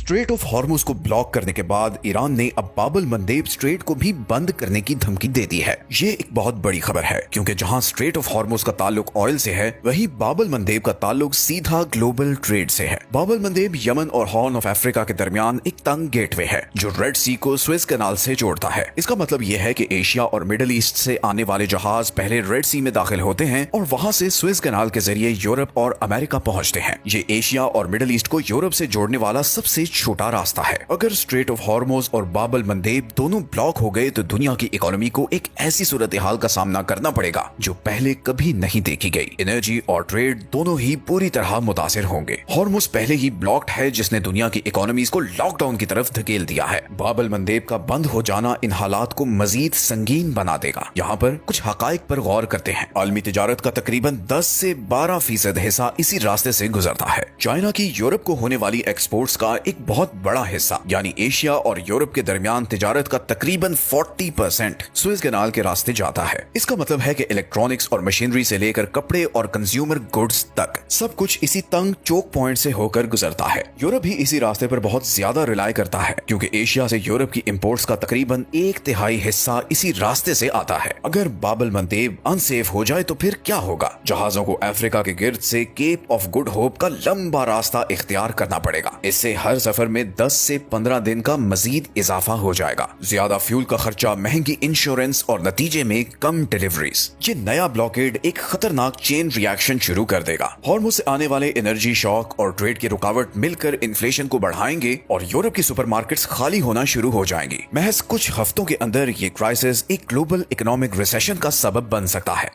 Straight of Hormuz को block करने के बाद ईरान ने अब बाब अल मंदेब स्ट्रेट को भी बंद करने की धमकी दे दी है। ये एक बहुत बड़ी खबर है क्योंकि जहां स्ट्रेट ऑफ हॉर्मुज का ताल्लुक ऑयल से है, वहीं बाब अल मंदेब का ताल्लुक सीधा ग्लोबल ट्रेड से है। बाब अल मंदेब यमन और हॉर्न ऑफ अफ्रीका के दरमियान एक तंग गेटवे है जो रेड सी को स्वेज कैनाल से जोड़ता है। इसका मतलब यह है कि एशिया और मिडिल ईस्ट से आने वाले जहाज पहले रेड सी में दाखिल होते हैं और वहां से स्वेज कैनाल के जरिए यूरोप और अमेरिका पहुंचते हैं। ये एशिया और मिडिल ईस्ट को यूरोप से जोड़ने वाला सबसे छोटा रास्ता है। अगर स्ट्रेट ऑफ हॉर्मुज और बाब अल मंदेब दोनों ब्लॉक हो गए तो दुनिया की इकोनॉमी को एक ऐसी सूरत हाल का सामना करना पड़ेगा जो पहले कभी नहीं देखी गई। एनर्जी और ट्रेड दोनों ही पूरी तरह मुतासिर होंगे। हॉर्मुज पहले ही ब्लॉक्ड है जिसने दुनिया की इकोनॉमीज को लॉकडाउन की तरफ धकेल दिया है। बाब अल मंदेब का बंद हो जाना इन हालात को मजीद संगीन बना देगा। यहाँ पर कुछ हकाइक पर गौर करते हैं। आलमी तिजारत का तकरीबन 10 से 12% हिस्सा इसी रास्ते से गुजरता है। चाइना की यूरोप को होने वाली एक्सपोर्ट्स का एक बहुत बड़ा हिस्सा यानी एशिया और यूरोप के दरमियान तिजारत का तकरीबन 40% सुएज कैनाल के रास्ते जाता है। इसका मतलब है कि इलेक्ट्रॉनिक्स और मशीनरी से लेकर कपड़े और कंज्यूमर गुड्स तक सब कुछ इसी तंग चोक पॉइंट से होकर गुजरता है। यूरोप भी इसी रास्ते पर बहुत ज्यादा रिलाय करता है क्योंकि एशिया से यूरोप की इंपोर्ट्स का तकरीबन 1/3 हिस्सा इसी रास्ते से आता है। अगर बाब अल मंदेब अनसेफ हो जाए तो फिर क्या होगा? जहाजों को अफ्रीका के गिर्द से केप ऑफ गुड होप का लंबा रास्ता इख्तियार करना पड़ेगा। इससे हर सफर में 10 से 15 दिन का मजीद इजाफा हो जाएगा। ज्यादा फ्यूल का खर्चा, महंगी इंश्योरेंस और नतीजे में कम डिलीवरीज। ये नया ब्लॉकेड एक खतरनाक चेन रिएक्शन शुरू कर देगा। हॉर्मुज से आने वाले एनर्जी शॉक और ट्रेड की रुकावट मिलकर इन्फ्लेशन को बढ़ाएंगे और यूरोप की सुपरमार्केट्स खाली होना शुरू हो जाएंगी। महज कुछ हफ्तों के अंदर ये क्राइसिस एक ग्लोबल इकोनॉमिक रिसेशन का सबब बन सकता है।